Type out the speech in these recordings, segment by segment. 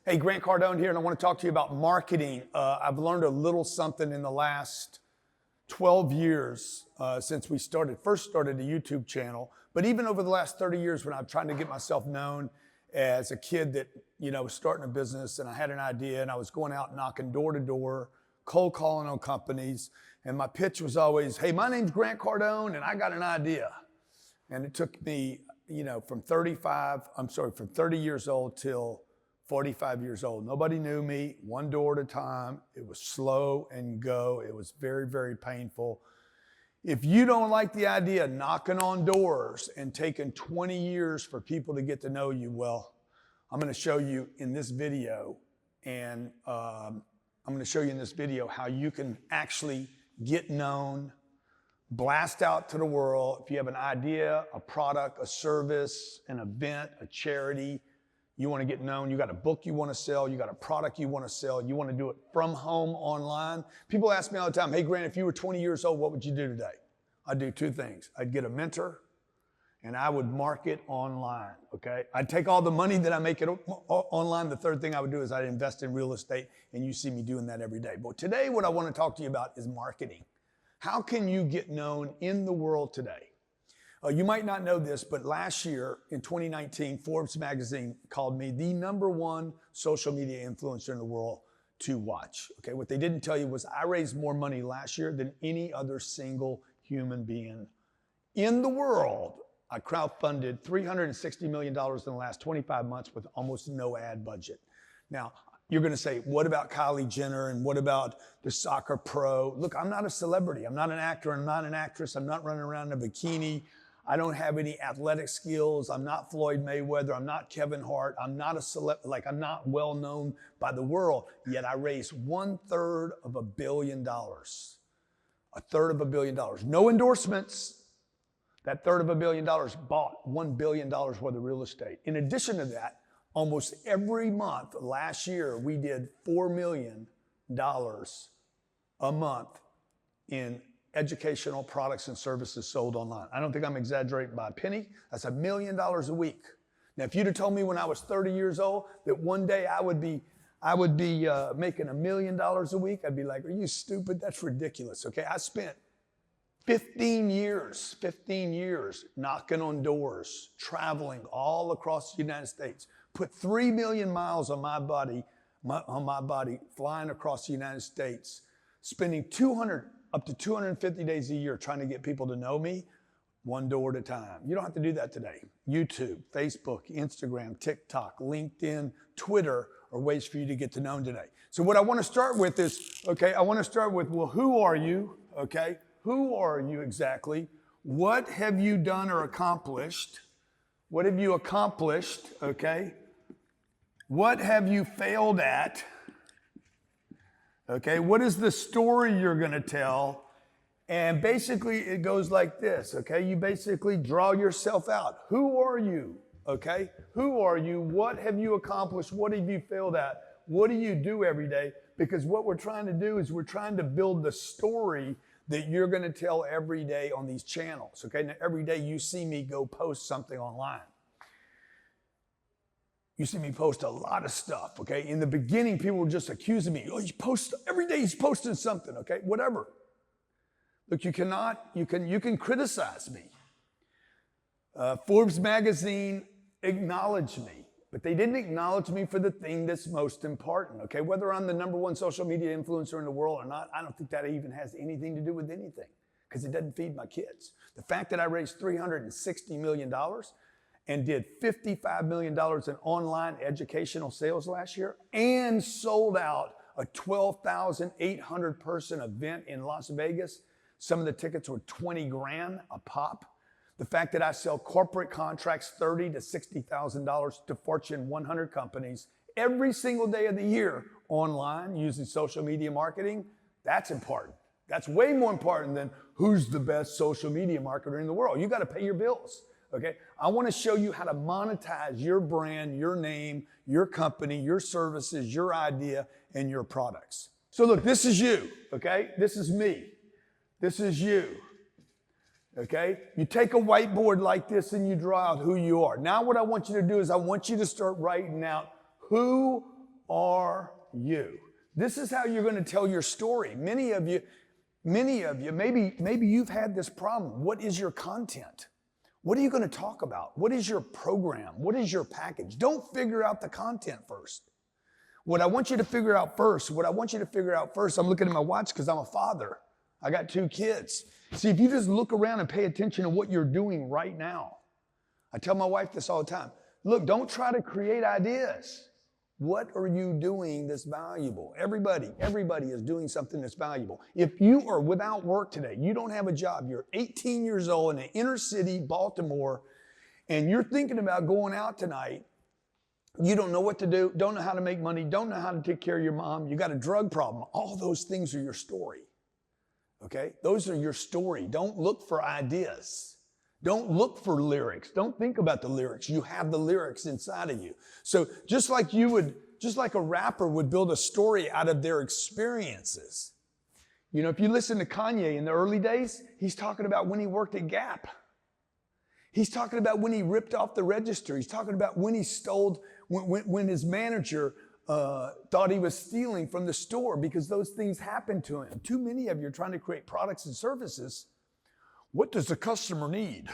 Hey, Grant Cardone here, and I want to talk to you about marketing. I've learned a little something in the last 12 years since we first started a YouTube channel, but even over the last 30 years when I'm trying to get myself known as a kid that, was starting a business and I had an idea and I was going out knocking door to door, cold calling on companies, and my pitch was always, hey, my name's Grant Cardone and I got an idea. And it took me, from 30 years old till 45 years old. Nobody knew me, one door at a time. It was slow and go. It was very, very painful. If you don't like the idea of knocking on doors and taking 20 years for people to get to know you, well, I'm going to show you in this video, and I'm going to show you in this video how you can actually get known, blast out to the world. If you have an idea, a product, a service, an event, a charity, you want to get known, you got a book you want to sell, you got a product you want to sell, you want to do it from home online. People ask me all the time, hey Grant, if you were 20 years old, what would you do today? I'd do two things. I'd get a mentor and I would market online, okay? I'd take all the money that I make it online. The third thing I would do is I'd invest in real estate, and you see me doing that every day. But today what I want to talk to you about is marketing. How can you get known in the world today? You might not know this, but last year in 2019, Forbes magazine called me the #1 social media influencer in the world to watch. Okay, what they didn't tell you was I raised more money last year than any other single human being in the world. I crowdfunded $360 million in the last 25 months with almost no ad budget. Now, you're going to say, what about Kylie Jenner and what about the soccer pro? Look, I'm not a celebrity. I'm not an actor. I'm not an actress. I'm not running around in a bikini. I don't have any athletic skills. I'm not Floyd Mayweather. I'm not Kevin Hart. I'm not I'm not well known by the world. Yet I raised $1/3 of $1 billion. $1/3 of $1 billion. No endorsements. That $1/3 of $1 billion bought $1 billion worth of real estate. In addition to that, almost every month last year, we did $4 million a month in educational products and services sold online. I don't think I'm exaggerating by a penny. That's $1 million a week. Now, if you'd have told me when I was 30 years old that one day I would be making $1 million a week, I'd be like, are you stupid? That's ridiculous, okay? I spent 15 years knocking on doors, traveling all across the United States, put 3 million miles on my body, flying across the United States, spending up to 250 days a year trying to get people to know me one door at a time. You don't have to do that today. YouTube, Facebook, Instagram, TikTok, LinkedIn, Twitter are ways for you to get to know today. So what I want to start with is, well, who are you? Okay, who are you exactly? What have you done or accomplished? What have you accomplished? Okay. What have you failed at? Okay, what is the story you're going to tell? And basically it goes like this, okay? You basically draw yourself out. Who are you? Okay? Who are you? What have you accomplished? What have you failed at? What do you do every day? Because what we're trying to do is we're trying to build the story that you're going to tell every day on these channels, okay? Now, every day you see me go post something online. You see me post a lot of stuff, okay? In the beginning, people were just accusing me. Oh, you post, every day he's posting something, okay? Whatever. Look, you can criticize me. Forbes magazine acknowledged me, but they didn't acknowledge me for the thing that's most important, okay? Whether I'm the #1 social media influencer in the world or not, I don't think that even has anything to do with anything because it doesn't feed my kids. The fact that I raised $360 million and did $55 million in online educational sales last year and sold out a 12,800 person event in Las Vegas. Some of the tickets were 20 grand a pop. The fact that I sell corporate contracts, $30,000 to $60,000 to Fortune 100 companies every single day of the year online using social media marketing, that's important. That's way more important than who's the best social media marketer in the world. You got to pay your bills. Okay, I want to show you how to monetize your brand, your name, your company, your services, your idea, and your products. So look, this is you, okay? This is me. This is you. okay? You take a whiteboard like this and you draw out who you are. Now what I want you to do is I want you to start writing out who are you? This is how you're going to tell your story. Many of you, maybe you've had this problem. What is your content? What are you going to talk about? What is your program? What is your package? Don't figure out the content first. What I want you to figure out first, I'm looking at my watch because I'm a father. I got 2 kids. See, if you just look around and pay attention to what you're doing right now. I tell my wife this all the time. Look, don't try to create ideas. What are you doing that's valuable? Everybody is doing something that's valuable. If you are without work today, you don't have a job, you're 18 years old in the inner city, Baltimore, and you're thinking about going out tonight, you don't know what to do, don't know how to make money, don't know how to take care of your mom, you got a drug problem. All those things are your story. Okay? Those are your story. Don't look for ideas. Don't look for lyrics. Don't think about the lyrics. You have the lyrics inside of you. So just like a rapper would build a story out of their experiences. You know, if you listen to Kanye in the early days, he's talking about when he worked at Gap. He's talking about when he ripped off the register. He's talking about when he stole, when his manager thought he was stealing from the store because those things happened to him. Too many of you are trying to create products and services. What does the customer need?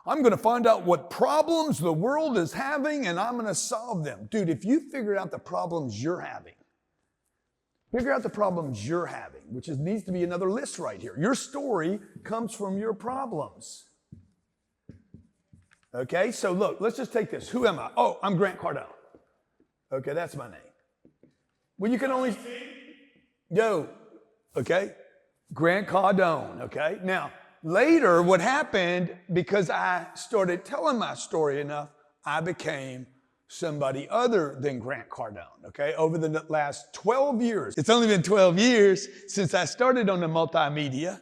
I'm going to find out what problems the world is having and I'm going to solve them. Dude, if you figure out the problems you're having, which needs to be another list right here. Your story comes from your problems. Okay, so look, let's just take this. Who am I? Oh, I'm Grant Cardone. Okay, that's my name. Well, you can only... okay? Grant Cardone, okay? Now, later, what happened, because I started telling my story enough, I became somebody other than Grant Cardone, okay? Over the last 12 years. It's only been 12 years since I started on the multimedia.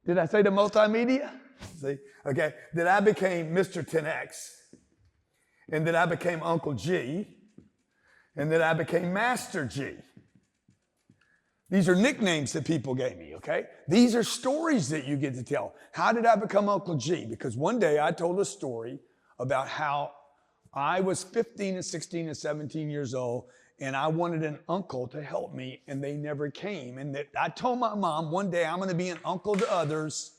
Did I say the multimedia? See? Okay. That I became Mr. 10X. And that I became Uncle G. And that I became Master G. These are nicknames that people gave me, okay? These are stories that you get to tell. How did I become Uncle G? Because one day I told a story about how I was 15 and 16 and 17 years old, and I wanted an uncle to help me, and they never came. And that I told my mom, one day I'm going to be an uncle to others.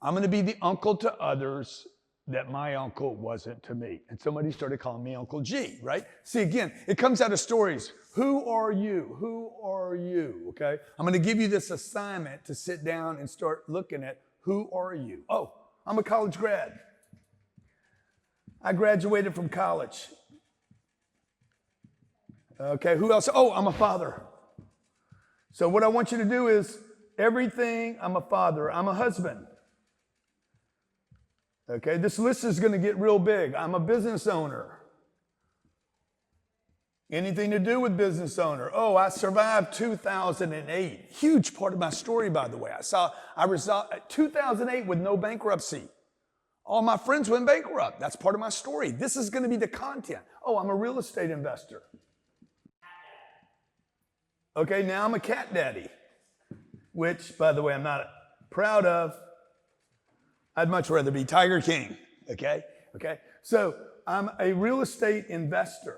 I'm going to be the uncle to others that my uncle wasn't to me. And somebody started calling me Uncle G, right? See, again, it comes out of stories. Who are you? Who are you? Okay? I'm going to give you this assignment to sit down and start looking at who are you? Oh, I'm a college grad. I graduated from college. Okay, who else? Oh, I'm a father. So what I want you to do is everything, I'm a father, I'm a husband. Okay, this list is going to get real big. I'm a business owner. Anything to do with business owner? Oh, I survived 2008. Huge part of my story, by the way. I resolved 2008 with no bankruptcy. All my friends went bankrupt. That's part of my story. This is going to be the content. Oh, I'm a real estate investor. Okay, now I'm a cat daddy, which, by the way, I'm not proud of. I'd much rather be Tiger King, okay? So I'm a real estate investor,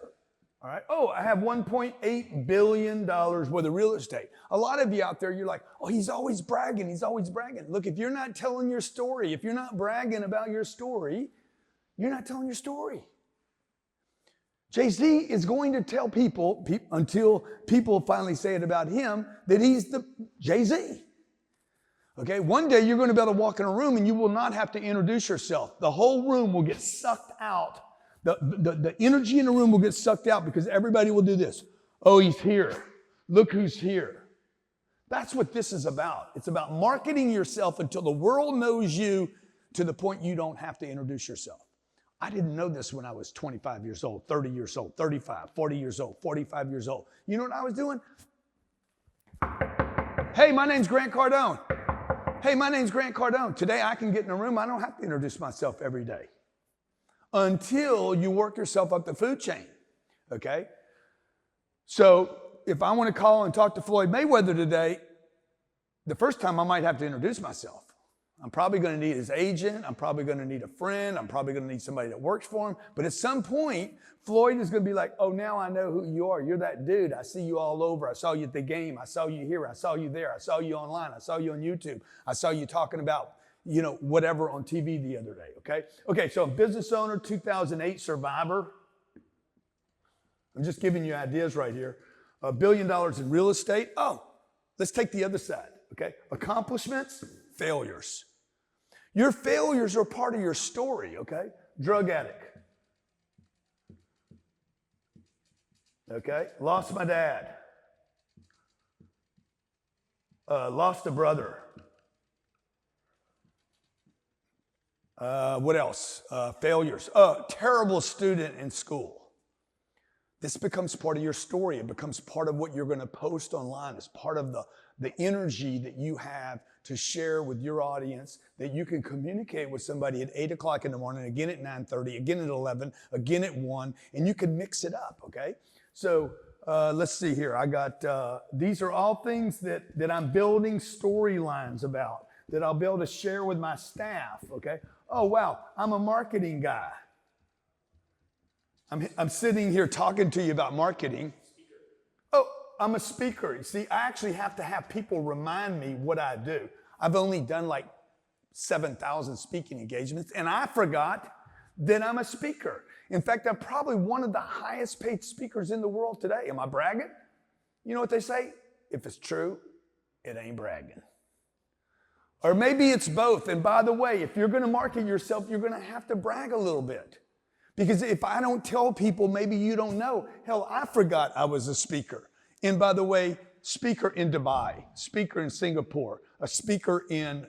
all right? Oh, I have $1.8 billion worth of real estate. A lot of you out there, you're like, oh, he's always bragging. Look, if you're not telling your story, if you're not bragging about your story, you're not telling your story. Jay-Z is going to tell people, until people finally say it about him, that he's the Jay-Z. Okay, one day you're going to be able to walk in a room and you will not have to introduce yourself. The whole room will get sucked out. The energy in the room will get sucked out because everybody will do this. Oh, he's here. Look who's here. That's what this is about. It's about marketing yourself until the world knows you to the point you don't have to introduce yourself. I didn't know this when I was 25 years old, 30 years old, 35, 40 years old, 45 years old. You know what I was doing? Hey, my name's Grant Cardone. Hey, my name's Grant Cardone. Today I can get in a room. I don't have to introduce myself every day until you work yourself up the food chain, okay? So if I want to call and talk to Floyd Mayweather today, the first time I might have to introduce myself. I'm probably going to need his agent. I'm probably going to need a friend. I'm probably going to need somebody that works for him. But at some point, Floyd is going to be like, oh, now I know who you are. You're that dude. I see you all over. I saw you at the game. I saw you here. I saw you there. I saw you online. I saw you on YouTube. I saw you talking about, whatever on TV the other day, okay? Okay, so business owner, 2008 survivor. I'm just giving you ideas right here. $1 billion in real estate. Oh, let's take the other side, okay? Accomplishments, failures. Your failures are part of your story, okay? Drug addict. Okay, lost my dad. Lost a brother. What else? Failures. Terrible student in school. This becomes part of your story. It becomes part of what you're going to post online. It's part of the energy that you have to share with your audience, that you can communicate with somebody at 8 o'clock in the morning, again at 9:30, again at 11, again at 1, and you can mix it up, okay? So let's see here. I got, these are all things that I'm building storylines about, that I'll be able to share with my staff, okay? Oh, wow, I'm a marketing guy. I'm sitting here talking to you about marketing. Oh, I'm a speaker. You see, I actually have to have people remind me what I do. I've only done like 7,000 speaking engagements, and I forgot that I'm a speaker. In fact, I'm probably one of the highest paid speakers in the world today. Am I bragging? You know what they say? If it's true, it ain't bragging. Or maybe it's both. And by the way, if you're going to market yourself, you're going to have to brag a little bit. Because if I don't tell people, maybe you don't know. Hell, I forgot I was a speaker. And by the way, speaker in Dubai, speaker in Singapore, a speaker in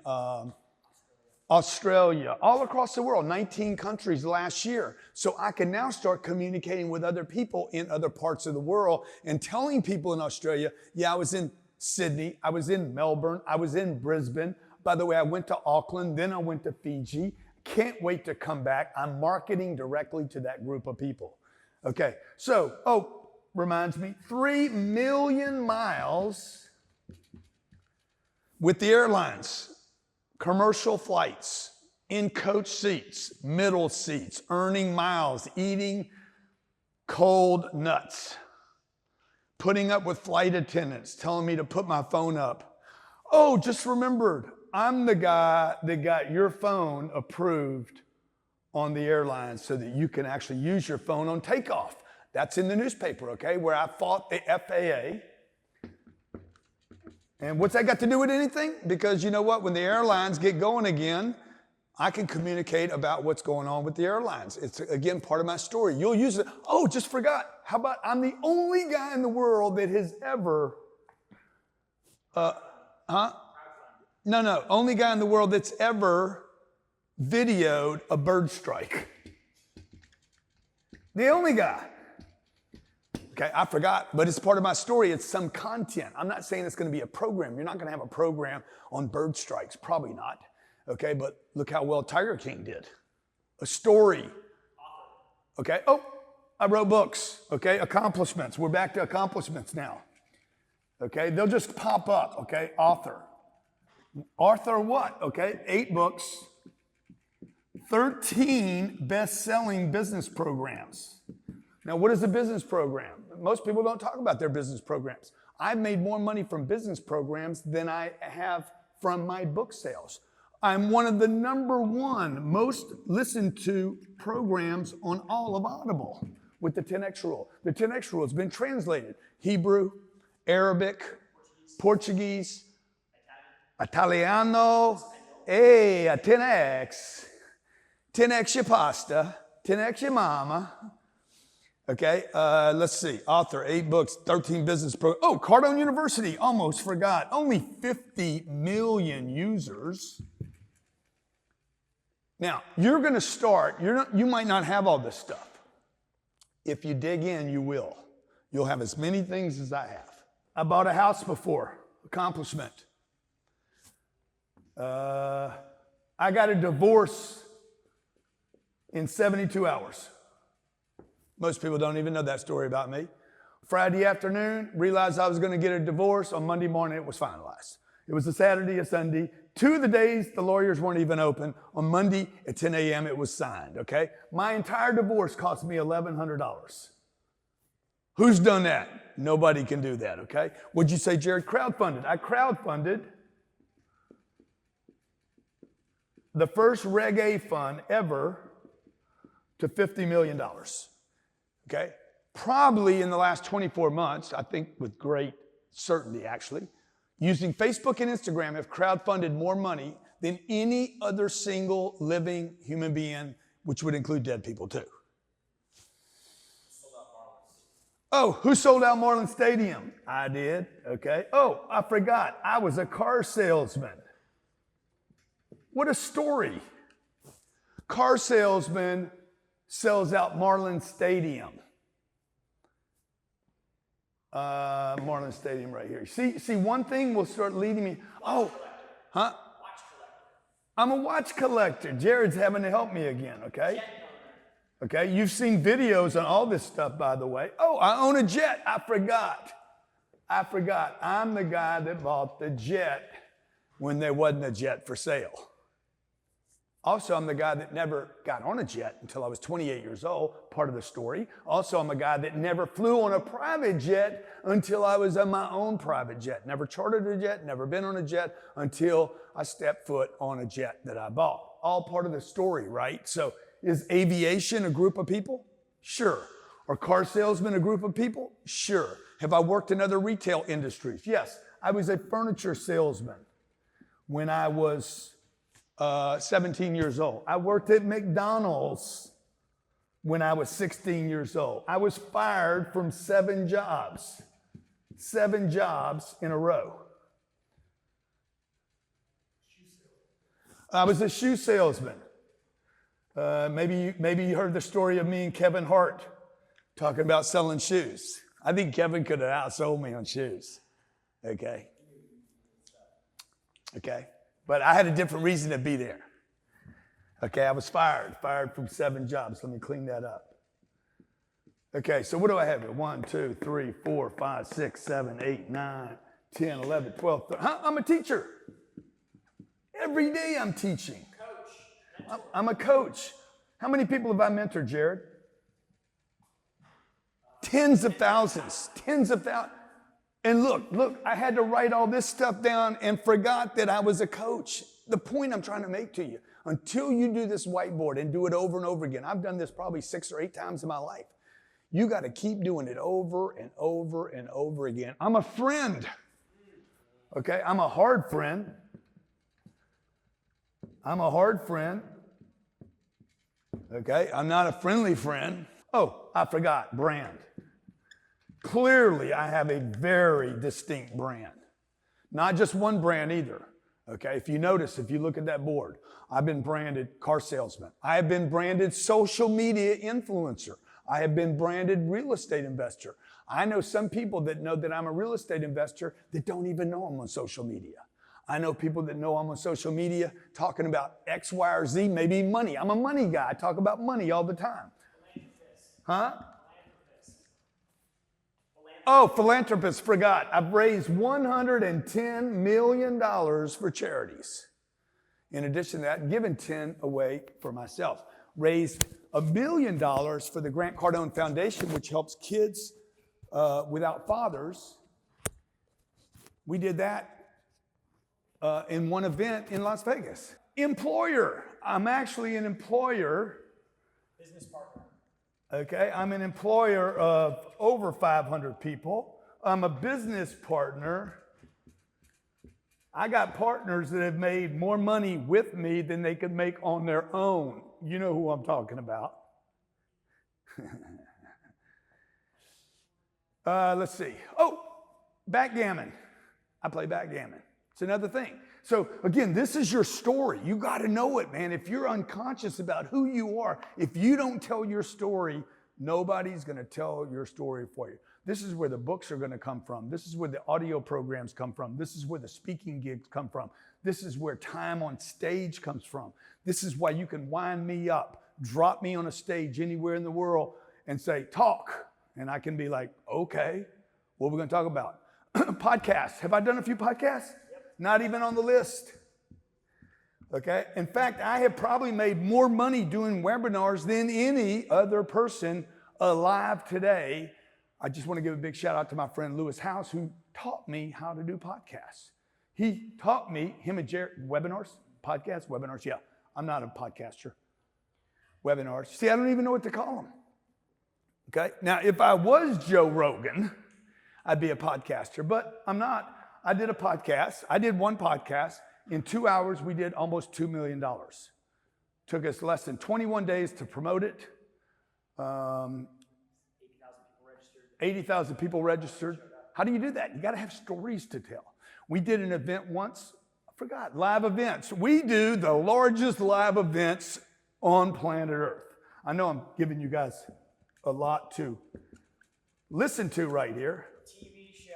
Australia, all across the world, 19 countries last year. So I can now start communicating with other people in other parts of the world and telling people in Australia, yeah, I was in Sydney, I was in Melbourne, I was in Brisbane. By the way, I went to Auckland, then I went to Fiji. Can't wait to come back. I'm marketing directly to that group of people. Okay, so, reminds me, 3 million miles with the airlines, commercial flights, in coach seats, middle seats, earning miles, eating cold nuts, putting up with flight attendants, telling me to put my phone up. Oh, just remembered, I'm the guy that got your phone approved on the airline so that you can actually use your phone on takeoff. That's in the newspaper, okay, where I fought the FAA. And what's that got to do with anything? Because you know what? When the airlines get going again, I can communicate about what's going on with the airlines. It's, again, part of my story. You'll use it. Oh, just forgot. How about I'm the only guy in the world that has ever, only guy in the world that's ever videoed a bird strike. The only guy. Okay, I forgot, but it's part of my story. It's some content. I'm not saying it's going to be a program. You're not going to have a program on bird strikes. Probably not. Okay, but look how well Tiger King did. A story. Okay, I wrote books. Okay, accomplishments. We're back to accomplishments now. Okay, they'll just pop up. Okay, author. Author what? Okay, 8 books, 13 best-selling business programs. Now, what is a business program? Most people don't talk about their business programs. I've made more money from business programs than I have from my book sales. I'm one of the #1 most listened to programs on all of Audible with the 10X rule. The 10X rule has been translated. Hebrew, Arabic, Portuguese, Italiano, a 10X. 10X your pasta, 10X your mama. Okay, let's see. Author, 8 books, 13 business programs. Oh, Cardone University, almost forgot. Only 50 million users. Now, you're going to start. You might not have all this stuff. If you dig in, you will. You'll have as many things as I have. I bought a house before. Accomplishment. I got a divorce in 72 hours. Most people don't even know that story about me. Friday afternoon, realized I was going to get a divorce. On Monday morning, it was finalized. It was a Saturday, a Sunday, 2 of the days, the lawyers weren't even open. On Monday at 10 a.m., it was signed, okay? My entire divorce cost me $1,100. Who's done that? Nobody can do that, okay? What'd you say, Jared? Crowdfunded. I crowdfunded the first Reg A fund ever to $50 million, okay? Probably in the last 24 months, I think with great certainty actually, using Facebook and Instagram have crowdfunded more money than any other single living human being, which would include dead people too. Oh, who sold out Marlin Stadium? I did, okay. Oh, I forgot, I was a car salesman. What a story. Car salesman sells out Marlin Stadium. Marlin Stadium right here. See, one thing will start leading me. Oh, huh? Watch collector. I'm a watch collector. Jared's having to help me again, okay? Okay, you've seen videos on all this stuff, by the way. Oh, I own a jet. I forgot. I'm the guy that bought the jet when there wasn't a jet for sale. Also, I'm the guy that never got on a jet until I was 28 years old, part of the story. Also, I'm a guy that never flew on a private jet until I was on my own private jet. Never chartered a jet, never been on a jet until I stepped foot on a jet that I bought. All part of the story, right? So is aviation a group of people? Sure. Are car salesmen a group of people? Sure. Have I worked in other retail industries? Yes. I was a furniture salesman when I was 17 years old. I worked at McDonald's when I was 16 years old. I was fired from 7 jobs in a row. I was a shoe salesman. Maybe you heard the story of me and Kevin Hart talking about selling shoes. I think Kevin could have outsold me on shoes. Okay. But I had a different reason to be there. Okay, I was fired from 7 jobs. Let me clean that up. Okay, so what do I have here? 1, 2, 3, 4, 5, 6, 7, 8, 9, 10, 11, 12, 13. I'm a teacher. Every day I'm teaching. Coach. I'm a coach. How many people have I mentored, Jared? Tens of thousands. And look, I had to write all this stuff down and forgot that I was a coach. The point I'm trying to make to you, until you do this whiteboard and do it over and over again, I've done this probably 6 or 8 times in my life. You got to keep doing it over and over and over again. I'm a friend. Okay, I'm a hard friend. Okay, I'm not a friendly friend. Oh, I forgot, brand. Clearly, I have a very distinct brand. Not just one brand either. Okay, if you notice, if you look at that board, I've been branded car salesman. I have been branded social media influencer. I have been branded real estate investor. I know some people that know that I'm a real estate investor that don't even know I'm on social media. I know people that know I'm on social media talking about X, Y, or Z, maybe money. I'm a money guy. I talk about money all the time. Huh? Oh, philanthropist, forgot. I've raised $110 million for charities. In addition to that, given 10 away for myself. Raised $1 million for the Grant Cardone Foundation, which helps kids without fathers. We did that in one event in Las Vegas. Employer. I'm actually an employer. Business partner. Okay, I'm an employer of over 500 people. I'm a business partner. I got partners that have made more money with me than they could make on their own. You know who I'm talking about. Let's see. Oh, backgammon. I play backgammon. It's another thing. So again, this is your story. You got to know it, man. If you're unconscious about who you are, if you don't tell your story, nobody's going to tell your story for you. This is where the books are going to come from. This is where the audio programs come from. This is where the speaking gigs come from. This is where time on stage comes from. This is why you can wind me up, drop me on a stage anywhere in the world and say, talk. And I can be like, okay, what are we going to talk about? Podcasts. Have I done a few podcasts? Not even on the list. Okay? In fact, I have probably made more money doing webinars than any other person alive today. I just want to give a big shout out to my friend Lewis House, who taught me how to do podcasts. He taught me, him and Jared, webinars, podcasts, webinars, yeah. I'm not a podcaster. Webinars. See, I don't even know what to call them. Okay? Now, if I was Joe Rogan, I'd be a podcaster, but I'm not. I did a podcast. I did one podcast. In 2 hours, we did almost $2 million. Took us less than 21 days to promote it. 80,000 people registered. How do you do that? You got to have stories to tell. We did an event once. I forgot, live events. We do the largest live events on planet Earth. I know I'm giving you guys a lot to listen to right here. TV show.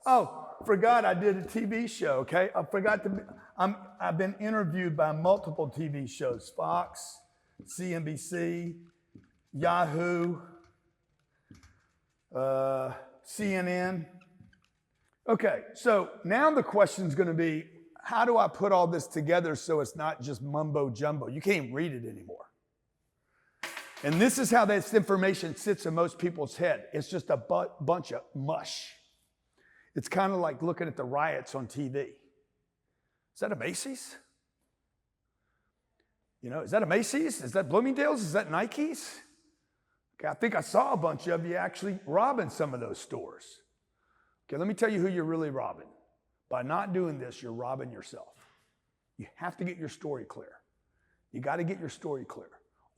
Oh, forgot I did a TV show, okay? I forgot to, I've been interviewed by multiple TV shows, Fox, CNBC, Yahoo, CNN. Okay, so now the question's gonna be, how do I put all this together so it's not just mumbo jumbo? You can't even read it anymore. And this is how this information sits in most people's head. It's just a bunch of mush. It's kind of like looking at the riots on TV. Is that a Macy's? You know, is that a Macy's? Is that Bloomingdale's? Is that Nike's? Okay, I think I saw a bunch of you actually robbing some of those stores. Okay, let me tell you who you're really robbing. By not doing this, you're robbing yourself. You have to get your story clear. You got to get your story clear.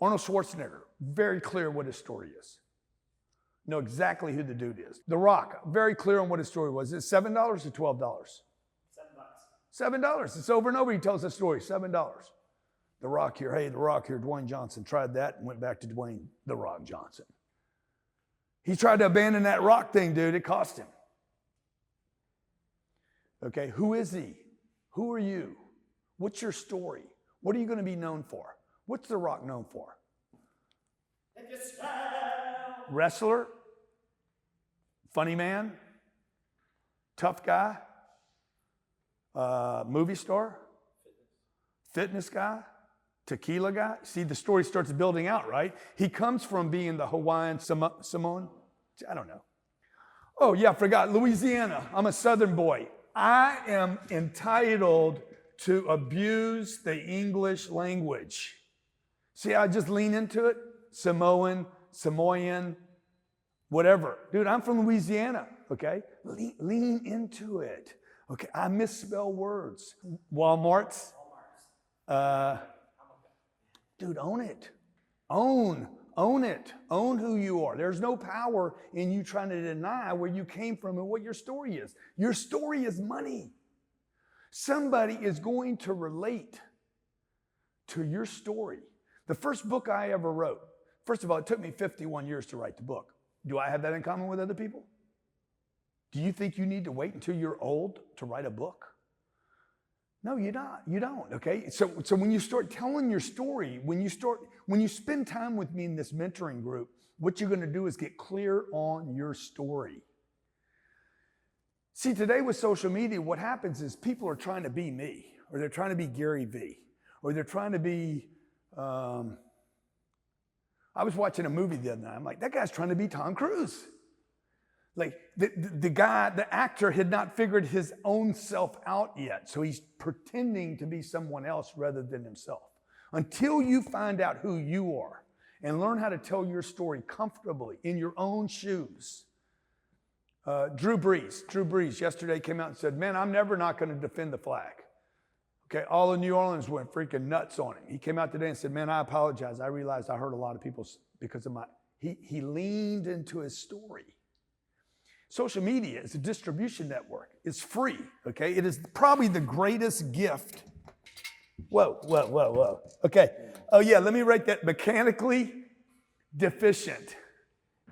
Arnold Schwarzenegger, very clear what his story is. Know exactly who the dude is. The Rock, very clear on what his story was. Is it $7 or $12? $7. $7. It's over and over. He tells the story. $7. The Rock here. Hey, The Rock here. Dwayne Johnson tried that and went back to Dwayne The Rock Johnson. He tried to abandon that rock thing, dude. It cost him. Okay, who is he? Who are you? What's your story? What are you going to be known for? What's The Rock known for? Wrestler? Funny man? Tough guy? Movie star? Fitness guy? Tequila guy? See, the story starts building out, right? He comes from being the Hawaiian Samoan. I don't know. Oh, yeah, I forgot. Louisiana. I'm a Southern boy. I am entitled to abuse the English language. See, I just lean into it. Samoan, Samoan, whatever. Dude, I'm from Louisiana, okay? Lean into it. Okay, I misspell words. Walmart's. Dude, own it. Own it. Own who you are. There's no power in you trying to deny where you came from and what your story is. Your story is money. Somebody is going to relate to your story. The first book I ever wrote, first of all, it took me 51 years to write the book. Do I have that in common with other people? Do you think you need to wait until you're old to write a book? No, you don't, okay? So when you start telling your story, when you spend time with me in this mentoring group, what you're gonna do is get clear on your story. See, today with social media, what happens is people are trying to be me, or they're trying to be Gary Vee, or they're trying to be, I was watching a movie the other night. I'm like, that guy's trying to be Tom Cruise. Like the actor had not figured his own self out yet. So he's pretending to be someone else rather than himself. Until you find out who you are and learn how to tell your story comfortably in your own shoes. Drew Brees yesterday came out and said, man, I'm never not going to defend the flag. Okay, all of New Orleans went freaking nuts on him. He came out today and said, man, I apologize. I realized I hurt a lot of people because of he leaned into his story. Social media is a distribution network. It's free, okay? It is probably the greatest gift. Whoa. Okay. Oh, yeah, let me write that. Mechanically deficient,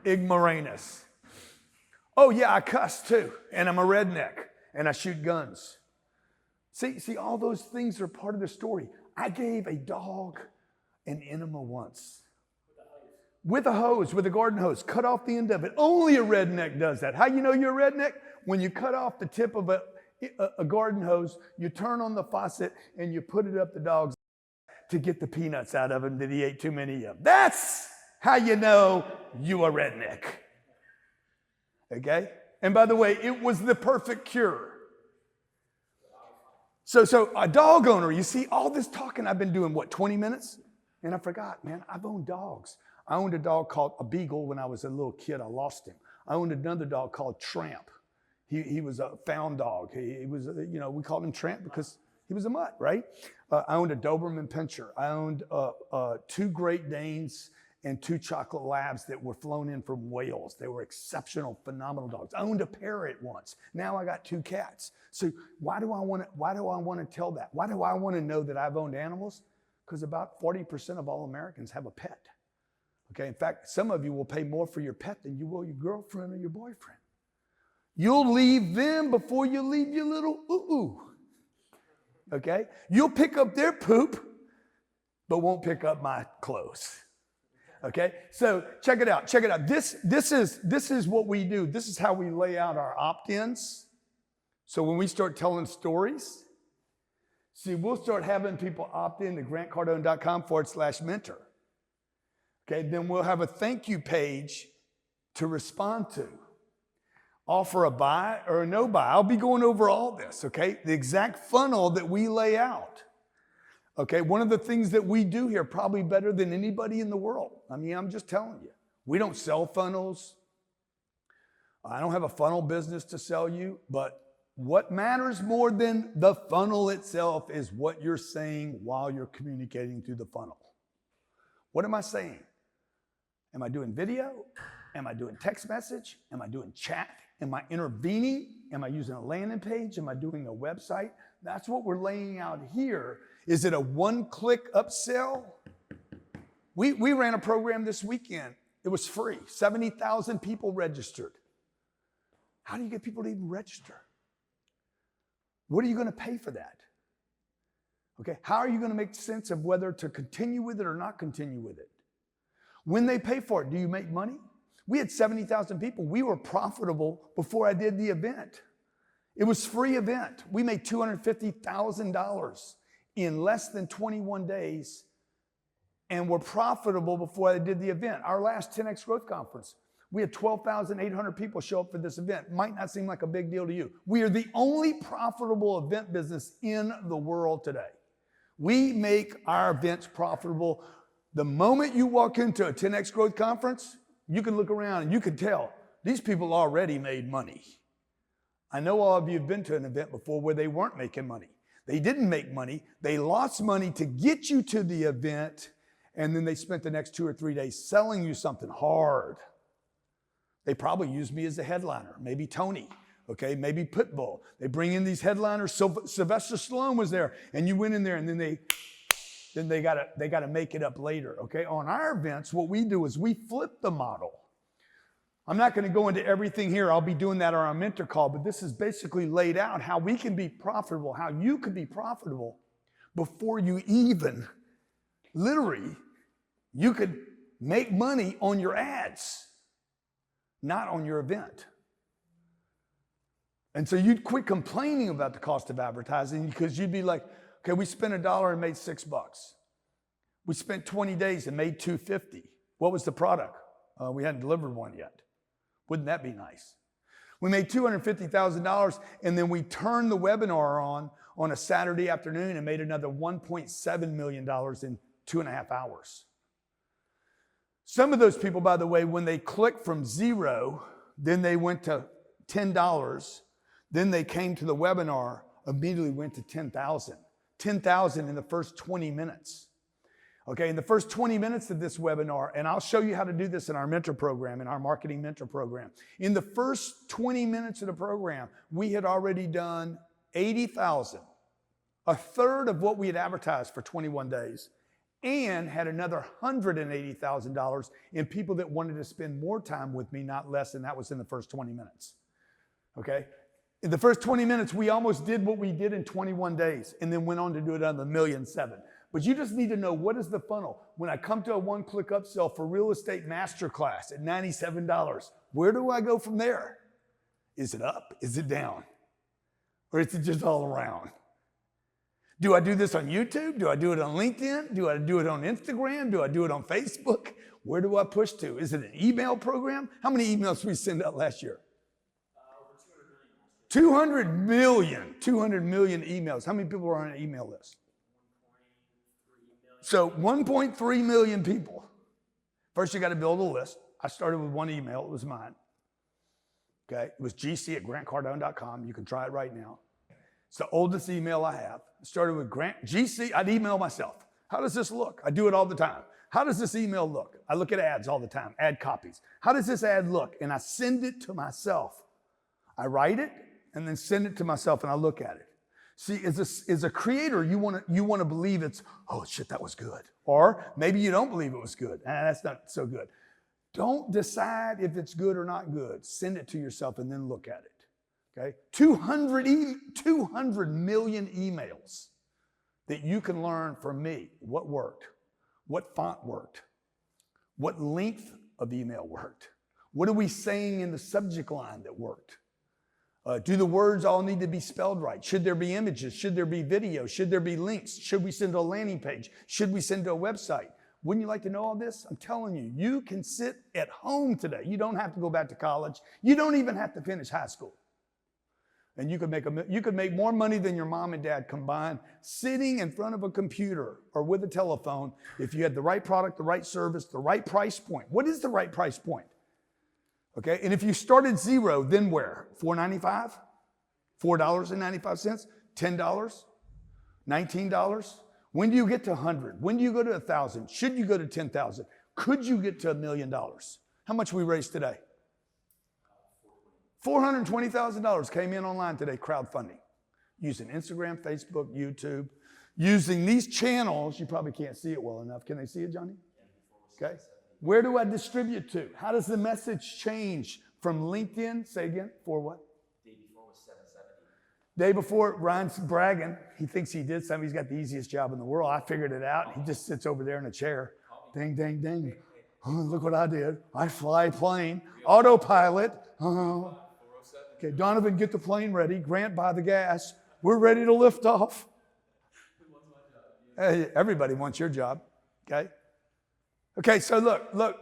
ignoramus. Oh, yeah, I cuss too, and I'm a redneck, and I shoot guns. See, all those things are part of the story. I gave a dog an enema once. With a hose, with a garden hose, cut off the end of it. Only a redneck does that. How you know you're a redneck? When you cut off the tip of an a garden hose, you turn on the faucet and you put it up the dog's to get the peanuts out of him that he ate too many of. That's how you know you a redneck. Okay? And by the way, it was the perfect cure. So a dog owner, you see all this talking I've been doing, 20 minutes? And I forgot, man, I've owned dogs. I owned a dog called a beagle when I was a little kid. I lost him. I owned another dog called Tramp. He was a found dog. He was, we called him Tramp because he was a mutt, right? I owned a Doberman Pinscher. I owned 2 Great Danes and 2 chocolate labs that were flown in from Wales. They were exceptional, phenomenal dogs. I owned a parrot once. Now I got 2 cats. So why do I want to tell that? Why do I want to know that I've owned animals? Because about 40% of all Americans have a pet. Okay, in fact, some of you will pay more for your pet than you will your girlfriend or your boyfriend. You'll leave them before you leave your little ooh-ooh. Okay? You'll pick up their poop, but won't pick up my clothes. Okay? So check it out. This is what we do. This is how we lay out our opt-ins. So when we start telling stories, see, we'll start having people opt in to grantcardone.com/mentor. Okay, then we'll have a thank you page to respond to. Offer a buy or a no buy. I'll be going over all this, okay? The exact funnel that we lay out. Okay, one of the things that we do here, probably better than anybody in the world. I mean, I'm just telling you. We don't sell funnels. I don't have a funnel business to sell you, but what matters more than the funnel itself is what you're saying while you're communicating through the funnel. What am I saying? Am I doing video? Am I doing text message? Am I doing chat? Am I intervening? Am I using a landing page? Am I doing a website? That's what we're laying out here. Is it a one-click upsell? We ran a program this weekend. It was free. 70,000 people registered. How do you get people to even register? What are you going to pay for that? Okay, how are you going to make sense of whether to continue with it or not continue with it? When they pay for it, do you make money? We had 70,000 people. We were profitable before I did the event. It was a free event. We made $250,000 in less than 21 days and were profitable before I did the event. Our last 10X Growth Conference, we had 12,800 people show up for this event. Might not seem like a big deal to you. We are the only profitable event business in the world today. We make our events profitable. The moment you walk into a 10X Growth Conference, you can look around and you can tell these people already made money. I know all of you have been to an event before where they weren't making money. They didn't make money. They lost money to get you to the event, and then they spent the next 2 or 3 days selling you something hard. They probably used me as a headliner, maybe Tony, okay, maybe Pitbull. They bring in these headliners. Sylvester Stallone was there, and you went in there, and then they got to make it up later, okay? On our events, what we do is we flip the model. I'm not going to go into everything here. I'll be doing that on our mentor call, but this is basically laid out how we can be profitable, how you can be profitable before you even, literally, you could make money on your ads, not on your event. And so you'd quit complaining about the cost of advertising because you'd be like, okay, we spent $1 and made $6. We spent 20 days and made $250. What was the product? We hadn't delivered one yet. Wouldn't that be nice? We made $250,000 and then we turned the webinar on a Saturday afternoon and made another $1.7 million in 2.5 hours. Some of those people, by the way, when they clicked from 0, then they went to $10, then they came to the webinar, immediately went to 10,000. 10,000 in the first 20 minutes. Okay, in the first 20 minutes of this webinar, and I'll show you how to do this in our mentor program, in our marketing mentor program. In the first 20 minutes of the program, we had already done 80,000, a third of what we had advertised for 21 days, and had another $180,000 in people that wanted to spend more time with me, not less, and that was in the first 20 minutes. Okay? In the first 20 minutes, we almost did what we did in 21 days, and then went on to do it on the $1.7 million. But you just need to know, what is the funnel? When I come to a one-click upsell for real estate masterclass at $97, where do I go from there? Is it up? Is it down? Or is it just all around? Do I do this on YouTube? Do I do it on LinkedIn? Do I do it on Instagram? Do I do it on Facebook? Where do I push to? Is it an email program? How many emails did we send out last year? Over 200 million. 200 million emails. How many people are on an email list? 1.3 million. So 1.3 million people. First, you got to build a list. I started with one email. It was mine. Okay. It was gc@grantcardone.com. You can try it right now. It's the oldest email I have. I started with GC. I'd email myself. How does this look? I do it all the time. How does this email look? I look at ads all the time, ad copies. How does this ad look? And I send it to myself. I write it and then send it to myself and I look at it. See, as a creator, you want to believe it's, oh shit, that was good. Or maybe you don't believe it was good. That's not so good. Don't decide if it's good or not good. Send it to yourself and then look at it. Okay? 200 million emails that you can learn from me. What worked? What font worked? What length of email worked? What are we saying in the subject line that worked? Do the words all need to be spelled right? Should there be images? Should there be video? Should there be links? Should we send to a landing page? Should we send to a website? Wouldn't you like to know all this? I'm telling you, you can sit at home today. You don't have to go back to college. You don't even have to finish high school. And you could make more money than your mom and dad combined sitting in front of a computer or with a telephone if you had the right product, the right service, the right price point. What is the right price point? Okay, and if you start at zero, then where? $4.95? $4.95? $10? $19? When do you get to 100? When do you go to 1,000? Should you go to 10,000? Could you get to $1 million? How much we raised today? $420,000 came in online today, crowdfunding, using Instagram, Facebook, YouTube, using these channels. You probably can't see it well enough. Can they see it, Johnny? Okay. Where do I distribute to? How does the message change from LinkedIn? Say again, for what? Day before was 770. Day before, Ryan's bragging. He thinks he did something. He's got the easiest job in the world. I figured it out. He just sits over there in a chair. Ding, ding, ding. Oh, look what I did. I fly plane. Autopilot. Oh. Okay, Donovan, get the plane ready. Grant, buy the gas. We're ready to lift off. Hey, everybody wants your job, okay? Okay, so look.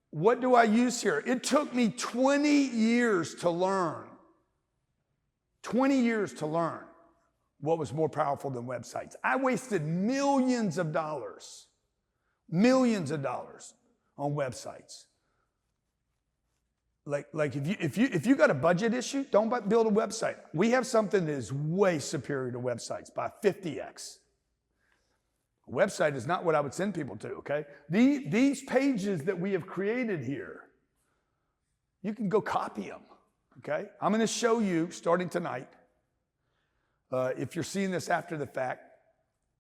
What do I use here? It took me 20 years to learn. 20 years to learn what was more powerful than websites. I wasted millions of dollars on websites. Like if you got a budget issue, don't build a website. We have something that is way superior to websites by 50x. A website is not what I would send people to, okay? These pages that we have created here, you can go copy them, okay? I'm going to show you, starting tonight, if you're seeing this after the fact,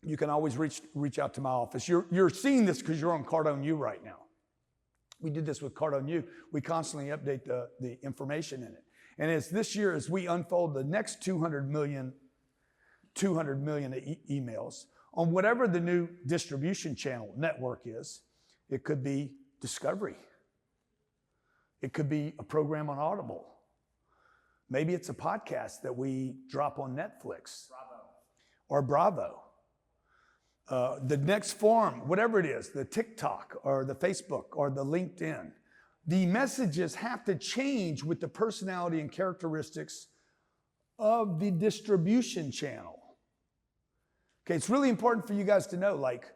you can always reach out to my office. You're seeing this because you're on Cardone U right now. We did this with Cardone U. We constantly update the information in it. And as this year, as we unfold the next 200 million emails on whatever the new distribution channel network is, it could be Discovery. It could be a program on Audible. Maybe it's a podcast that we drop on Netflix. Or Bravo. The next form, whatever it is, the TikTok or the Facebook or the LinkedIn, the messages have to change with the personality and characteristics of the distribution channel. Okay, it's really important for you guys to know, like,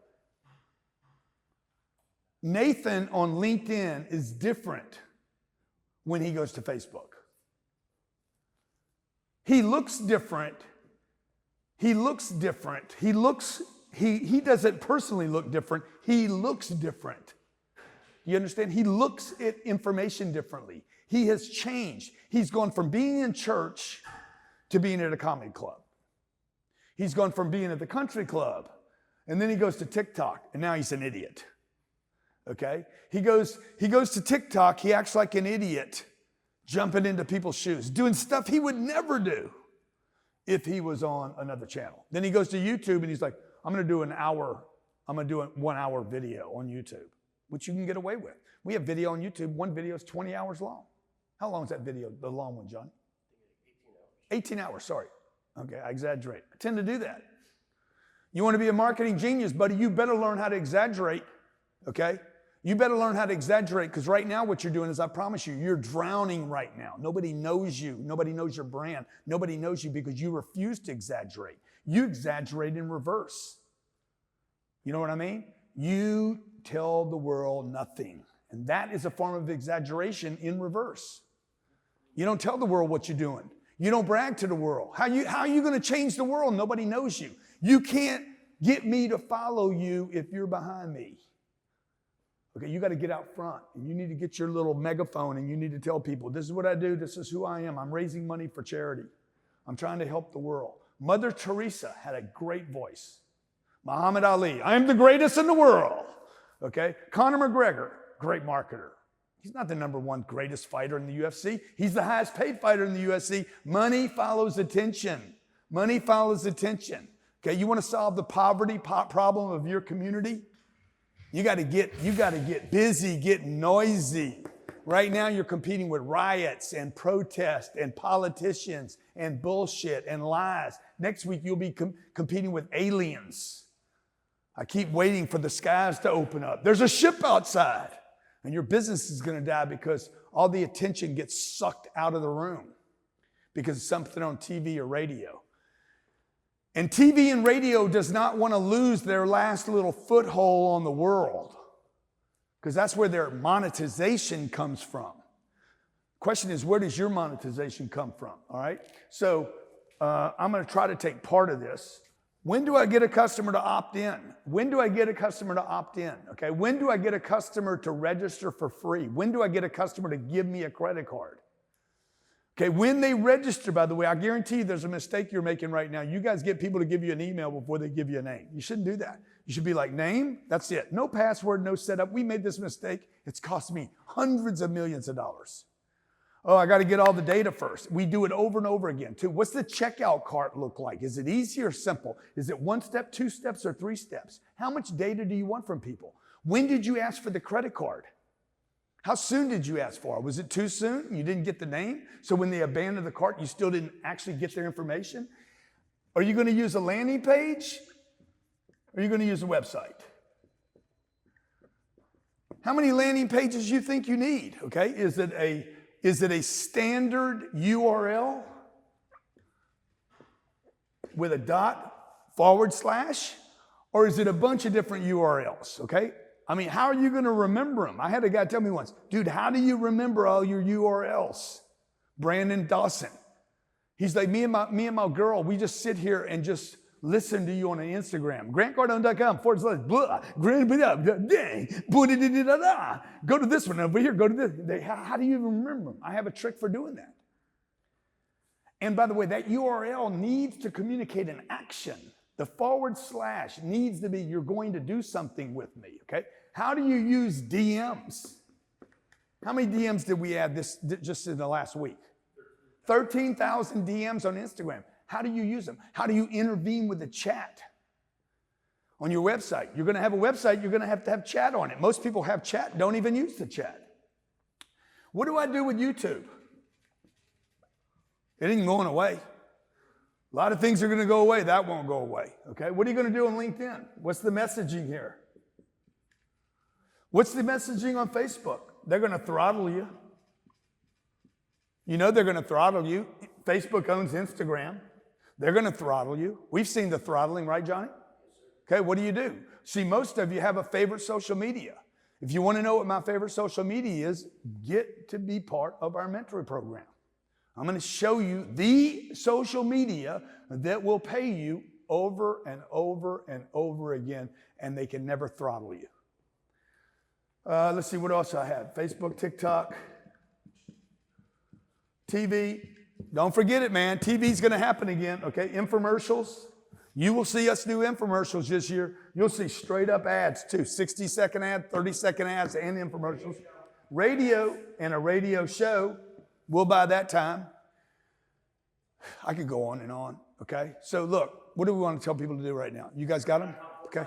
Nathan on LinkedIn is different when he goes to Facebook. He looks different. He doesn't personally look different. He looks different. You understand? He looks at information differently. He has changed. He's gone from being in church to being at a comedy club. He's gone from being at the country club, and then he goes to TikTok, and now he's an idiot. Okay? He goes to TikTok, he acts like an idiot, jumping into people's shoes, doing stuff he would never do if he was on another channel. Then he goes to YouTube, and he's like, I'm going to do a 1 hour video on YouTube, which you can get away with. We have video on YouTube. One video is 20 hours long. How long is that video, the long one, John? 18 hours, sorry. Okay, I exaggerate. I tend to do that. You want to be a marketing genius, buddy, you better learn how to exaggerate, okay? You better learn how to exaggerate, because right now what you're doing is, I promise you, you're drowning right now. Nobody knows you. Nobody knows your brand. Nobody knows you because you refuse to exaggerate. You exaggerate in reverse. You know what I mean? You tell the world nothing. And that is a form of exaggeration in reverse. You don't tell the world what you're doing. You don't brag to the world. How are you going to change the world? Nobody knows you. You can't get me to follow you if you're behind me. Okay, you got to get out front, and you need to get your little megaphone, and you need to tell people, this is what I do, this is who I am. I'm raising money for charity. I'm trying to help the world. Mother Teresa had a great voice. Muhammad Ali, I am the greatest in the world. Okay, Conor McGregor, great marketer. He's not the number one greatest fighter in the UFC. He's the highest paid fighter in the UFC. Money follows attention. Money follows attention. Okay, you want to solve the poverty problem of your community? You got to get busy, get noisy. Right now you're competing with riots and protests and politicians and bullshit and lies. Next week you'll be competing with aliens. I keep waiting for the skies to open up. There's a ship outside, and your business is going to die because all the attention gets sucked out of the room because of something on TV or radio. And TV and radio does not want to lose their last little foothold on the world, because that's where their monetization comes from. Question is, where does your monetization come from? All right. So I'm going to try to take part of this. When do I get a customer to opt in? When do I get a customer to opt in? Okay. When do I get a customer to register for free? When do I get a customer to give me a credit card? Okay, when they register, by the way, I guarantee you there's a mistake you're making right now. You guys get people to give you an email before they give you a name. You shouldn't do that. You should be like, name, that's it. No password, no setup. We made this mistake. It's cost me hundreds of millions of dollars. Oh, I got to get all the data first. We do it over and over again, too. What's the checkout cart look like? Is it easy or simple? Is it 1 step, 2 steps, or 3 steps? How much data do you want from people? When did you ask for the credit card? How soon did you ask for it? Was it too soon? You didn't get the name? So when they abandoned the cart, you still didn't actually get their information? Are you going to use a landing page? Or are you going to use a website? How many landing pages do you think you need? Okay, is it a standard URL with a ./? Or is it a bunch of different URLs? Okay? I mean, how are you going to remember them? I had a guy tell me once, dude, how do you remember all your URLs? Brandon Dawson. He's like, me and my girl, we just sit here and just listen to you on an Instagram. GrantCardone.com/blah, go to this one over here, go to this. How do you even remember them? I have a trick for doing that. And by the way, that URL needs to communicate an action. The / needs to be, you're going to do something with me, okay? How do you use DMs? How many DMs did we add just in the last week? 13,000 DMs on Instagram. How do you use them? How do you intervene with the chat on your website? You're going to have a website, you're going to have chat on it. Most people have chat, don't even use the chat. What do I do with YouTube? It ain't going away. A lot of things are going to go away. That won't go away. Okay? What are you going to do on LinkedIn? What's the messaging here? What's the messaging on Facebook? They're going to throttle you. You know they're going to throttle you. Facebook owns Instagram. They're going to throttle you. We've seen the throttling, right, Johnny? Okay, what do? See, most of you have a favorite social media. If you want to know what my favorite social media is, get to be part of our mentoring program. I'm going to show you the social media that will pay you over and over and over again, and they can never throttle you. Let's see, what else I have? Facebook, TikTok, TV. Don't forget it, man. TV's going to happen again, okay? Infomercials. You will see us do infomercials this year. You'll see straight up ads, too. 60-second ad, 30-second ads, and infomercials. Radio and a radio show. We'll buy that time. I could go on and on, okay? So look, what do we want to tell people to do right now? You guys got them? Okay.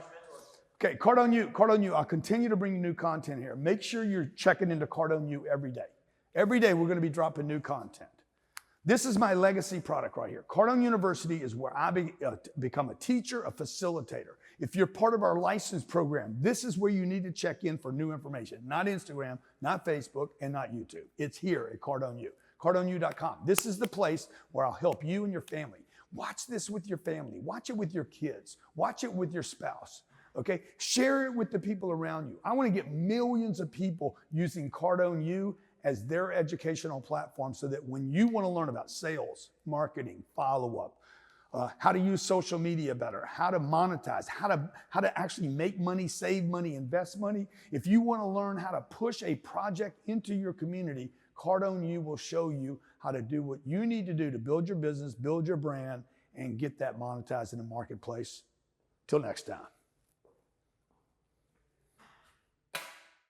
Okay, Cardone U. I'll continue to bring you new content here. Make sure you're checking into Cardone U every day. Every day we're going to be dropping new content. This is my legacy product right here. Cardone University is where I become a teacher, a facilitator. If you're part of our license program, this is where you need to check in for new information. Not Instagram, not Facebook, and not YouTube. It's here at Cardone U. CardoneU.com. This is the place where I'll help you and your family. Watch this with your family. Watch it with your kids. Watch it with your spouse. Okay? Share it with the people around you. I want to get millions of people using Cardone U as their educational platform so that when you want to learn about sales, marketing, follow-up, how to use social media better, how to monetize, how to actually make money, save money, invest money. If you want to learn how to push a project into your community, Cardone U will show you how to do what you need to do to build your business, build your brand, and get that monetized in the marketplace. Till next time.